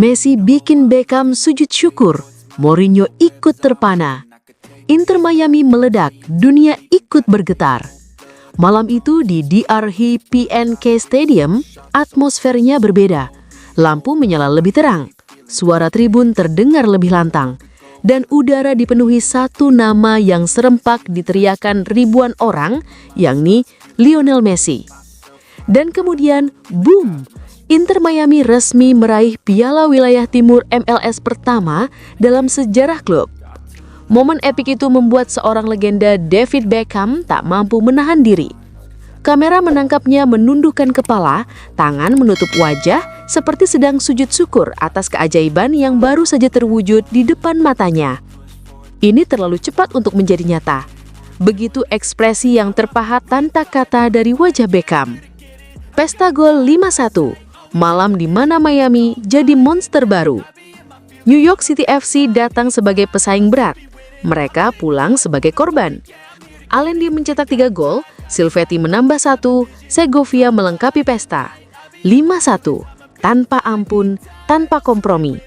Messi bikin Beckham sujud syukur, Mourinho ikut terpana. Inter Miami meledak, dunia ikut bergetar. Malam itu di DRH PNK Stadium, atmosfernya berbeda. Lampu menyala lebih terang, suara tribun terdengar lebih lantang, dan udara dipenuhi satu nama yang serempak diteriakan ribuan orang, yakni Lionel Messi. Dan kemudian, boom! Inter Miami resmi meraih Piala Wilayah Timur MLS pertama dalam sejarah klub. Momen epik itu membuat seorang legenda David Beckham tak mampu menahan diri. Kamera menangkapnya menundukkan kepala, tangan menutup wajah, seperti sedang sujud syukur atas keajaiban yang baru saja terwujud di depan matanya. Ini terlalu cepat untuk menjadi nyata. Begitu ekspresi yang terpahat tanpa kata dari wajah Beckham. Pesta gol 5-1, malam di mana Miami jadi monster baru. New York City FC datang sebagai pesaing berat. Mereka pulang sebagai korban. Alendi mencetak 3 gol, Silvetti menambah 1, Segovia melengkapi pesta. 5-1, tanpa ampun, tanpa kompromi.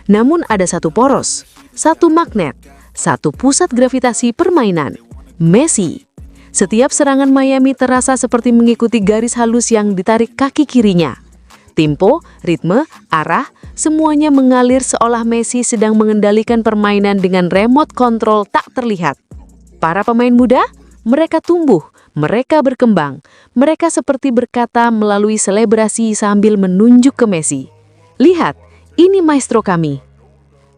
Namun ada satu poros, satu magnet, satu pusat gravitasi permainan, Messi. Setiap serangan Miami terasa seperti mengikuti garis halus yang ditarik kaki kirinya. Tempo, ritme, arah, semuanya mengalir seolah Messi sedang mengendalikan permainan dengan remote control tak terlihat. Para pemain muda, mereka tumbuh, mereka berkembang, mereka seperti berkata melalui selebrasi sambil menunjuk ke Messi. Lihat, ini maestro kami.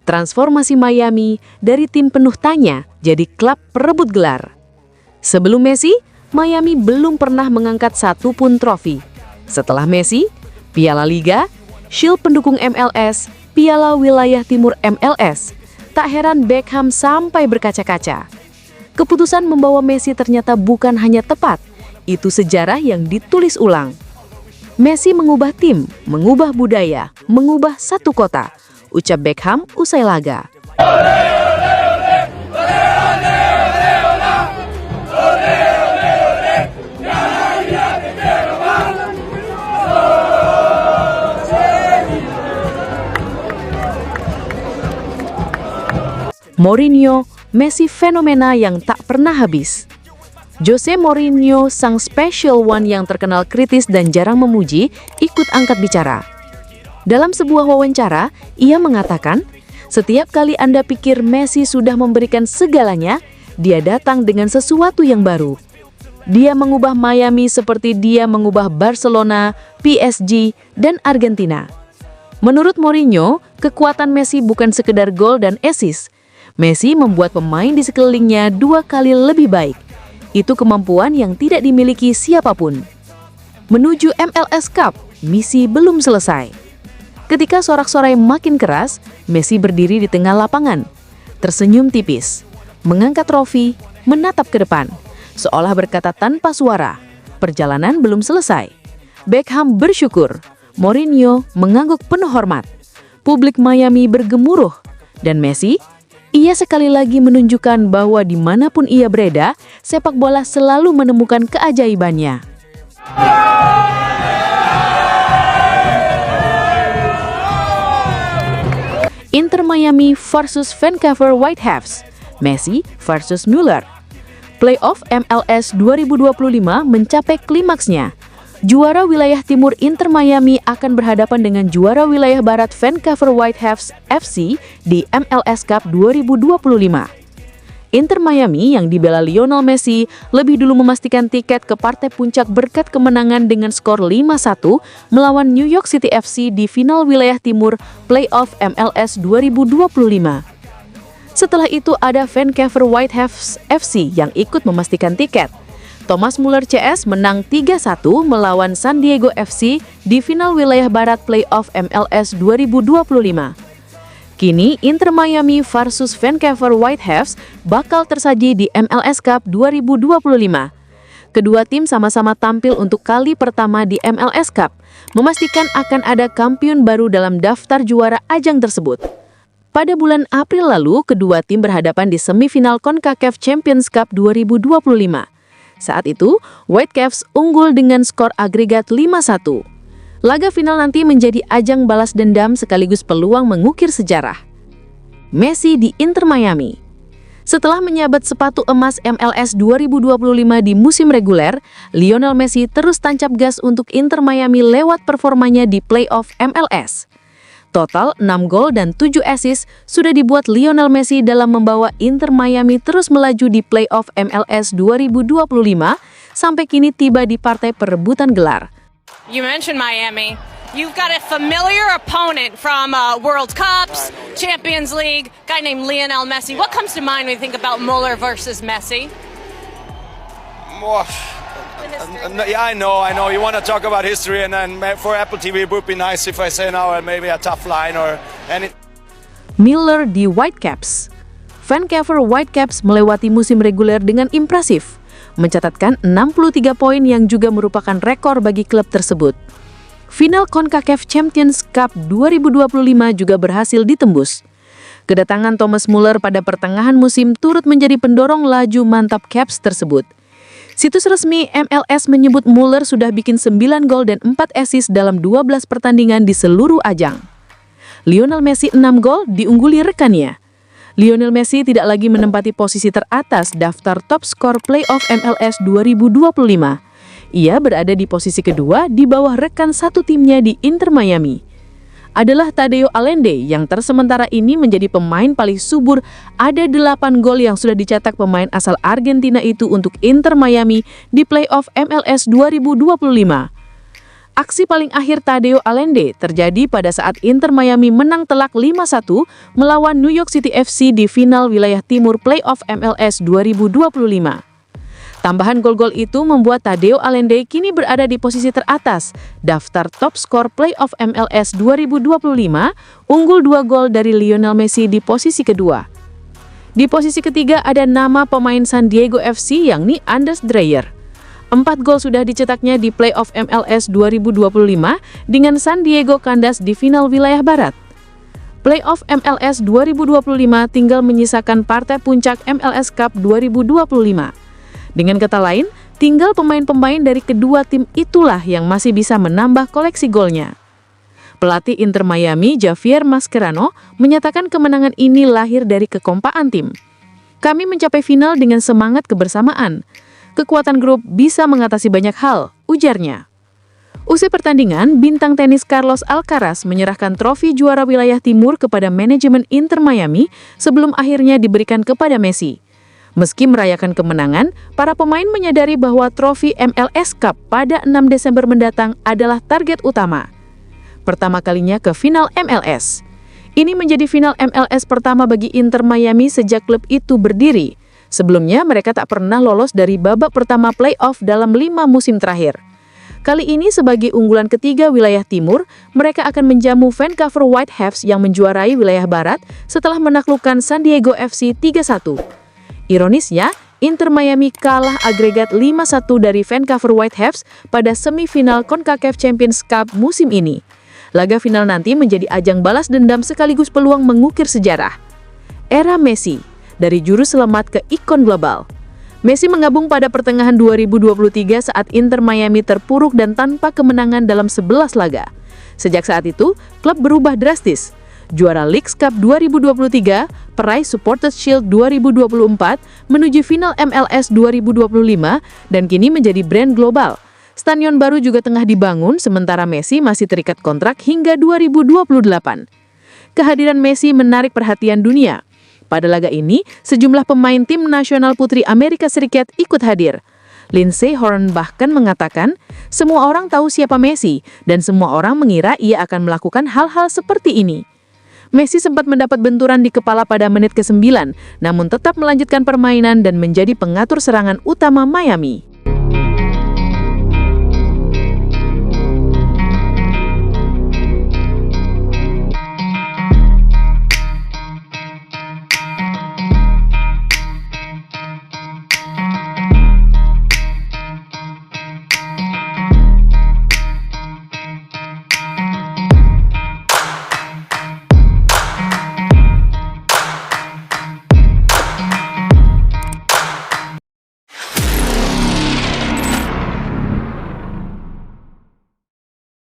Transformasi Miami dari tim penuh tanya jadi klub perebut gelar. Sebelum Messi, Miami belum pernah mengangkat satu pun trofi. Setelah Messi, Piala Liga, Shield pendukung MLS, Piala Wilayah Timur MLS. Tak heran Beckham sampai berkaca-kaca. Keputusan membawa Messi ternyata bukan hanya tepat, itu sejarah yang ditulis ulang. Messi mengubah tim, mengubah budaya, mengubah satu kota, ucap Beckham usai laga. Mourinho, Messi fenomena yang tak pernah habis. Jose Mourinho, sang special one yang terkenal kritis dan jarang memuji, ikut angkat bicara. Dalam sebuah wawancara, ia mengatakan, setiap kali Anda pikir Messi sudah memberikan segalanya, dia datang dengan sesuatu yang baru. Dia mengubah Miami seperti dia mengubah Barcelona, PSG, dan Argentina. Menurut Mourinho, kekuatan Messi bukan sekedar gol dan assist. Messi membuat pemain di sekelilingnya 2 kali lebih baik. Itu kemampuan yang tidak dimiliki siapapun. Menuju MLS Cup, misi belum selesai. Ketika sorak-sorai makin keras, Messi berdiri di tengah lapangan, tersenyum tipis, mengangkat trofi, menatap ke depan, seolah berkata tanpa suara, perjalanan belum selesai. Beckham bersyukur, Mourinho mengangguk penuh hormat. Publik Miami bergemuruh, dan Messi, ia sekali lagi menunjukkan bahwa dimanapun ia berada, sepak bola selalu menemukan keajaibannya. Inter Miami versus Vancouver Whitecaps, Messi versus Müller. Playoff MLS 2025 mencapai klimaksnya. Juara wilayah timur Inter Miami akan berhadapan dengan juara wilayah barat Vancouver Whitecaps FC di MLS Cup 2025. Inter Miami yang dibela Lionel Messi lebih dulu memastikan tiket ke partai puncak berkat kemenangan dengan skor 5-1 melawan New York City FC di final wilayah timur Playoff MLS 2025. Setelah itu ada Vancouver Whitecaps FC yang ikut memastikan tiket. Thomas Muller CS menang 3-1 melawan San Diego FC di final wilayah barat playoff MLS 2025. Kini Inter Miami versus Vancouver Whitecaps bakal tersaji di MLS Cup 2025. Kedua tim sama-sama tampil untuk kali pertama di MLS Cup, memastikan akan ada kampiun baru dalam daftar juara ajang tersebut. Pada bulan April lalu, kedua tim berhadapan di semifinal CONCACAF Champions Cup 2025. Saat itu, Whitecaps unggul dengan skor agregat 5-1. Laga final nanti menjadi ajang balas dendam sekaligus peluang mengukir sejarah. Messi di Inter Miami. Setelah menyabat sepatu emas MLS 2025 di musim reguler, Lionel Messi terus tancap gas untuk Inter Miami lewat performanya di playoff MLS. Total 6 gol dan 7 assist sudah dibuat Lionel Messi dalam membawa Inter Miami terus melaju di playoff MLS 2025 sampai kini tiba di partai perebutan gelar. You mentioned Miami. You've got a familiar opponent from World Cups, Champions League, guy named Lionel Messi. What comes to mind when you think about Muller versus Messi? Yeah, I know. You want to talk about history, and then for Apple TV, it would be nice if I say now maybe a tough line or any. Miller di Whitecaps. Vancouver Whitecaps melewati musim reguler dengan impresif, mencatatkan 63 poin yang juga merupakan rekor bagi klub tersebut. Final CONCACAF Champions Cup 2025 juga berhasil ditembus. Kedatangan Thomas Muller pada pertengahan musim turut menjadi pendorong laju mantap Caps tersebut. Situs resmi MLS menyebut Muller sudah bikin 9 gol dan 4 assist dalam 12 pertandingan di seluruh ajang. Lionel Messi 6 gol diungguli rekannya. Lionel Messi tidak lagi menempati posisi teratas daftar top skor playoff MLS 2025. Ia berada di posisi kedua di bawah rekan satu timnya di Inter Miami. Adalah Tadeo Allende yang tersementara ini menjadi pemain paling subur. Ada 8 gol yang sudah dicetak pemain asal Argentina itu untuk Inter Miami di playoff MLS 2025. Aksi paling akhir Tadeo Allende terjadi pada saat Inter Miami menang telak 5-1 melawan New York City FC di final wilayah timur playoff MLS 2025. Tambahan gol-gol itu membuat Tadeo Allende kini berada di posisi teratas daftar top skor playoff MLS 2025, unggul 2 gol dari Lionel Messi di posisi kedua. Di posisi ketiga ada nama pemain San Diego FC yakni Anders Dreyer. 4 gol sudah dicetaknya di playoff MLS 2025 dengan San Diego kandas di final wilayah barat. Playoff MLS 2025 tinggal menyisakan partai puncak MLS Cup 2025. Dengan kata lain, tinggal pemain-pemain dari kedua tim itulah yang masih bisa menambah koleksi golnya. Pelatih Inter Miami, Javier Mascherano, menyatakan kemenangan ini lahir dari kekompakan tim. Kami mencapai final dengan semangat kebersamaan. Kekuatan grup bisa mengatasi banyak hal, ujarnya. Usai pertandingan, bintang tenis Carlos Alcaraz menyerahkan trofi juara wilayah timur kepada manajemen Inter Miami sebelum akhirnya diberikan kepada Messi. Meski merayakan kemenangan, para pemain menyadari bahwa trofi MLS Cup pada 6 Desember mendatang adalah target utama. Pertama kalinya ke final MLS. Ini menjadi final MLS pertama bagi Inter Miami sejak klub itu berdiri. Sebelumnya, mereka tak pernah lolos dari babak pertama playoff dalam 5 musim terakhir. Kali ini sebagai unggulan ketiga wilayah timur, mereka akan menjamu Vancouver Whitecaps yang menjuarai wilayah barat setelah menaklukkan San Diego FC 3-1. Ironisnya, Inter Miami kalah agregat 5-1 dari Vancouver Whitecaps pada semifinal CONCACAF Champions Cup musim ini. Laga final nanti menjadi ajang balas dendam sekaligus peluang mengukir sejarah. Era Messi, dari juru selamat ke ikon global. Messi mengabung pada pertengahan 2023 saat Inter Miami terpuruk dan tanpa kemenangan dalam 11 laga. Sejak saat itu, klub berubah drastis. Juara Leagues Cup 2023, peraih Supporters Shield 2024, menuju final MLS 2025, dan kini menjadi brand global. Stadion baru juga tengah dibangun, sementara Messi masih terikat kontrak hingga 2028. Kehadiran Messi menarik perhatian dunia. Pada laga ini, sejumlah pemain tim nasional putri Amerika Serikat ikut hadir. Lindsey Horan bahkan mengatakan, semua orang tahu siapa Messi, dan semua orang mengira ia akan melakukan hal-hal seperti ini. Messi sempat mendapat benturan di kepala pada menit ke-9, namun tetap melanjutkan permainan dan menjadi pengatur serangan utama Miami.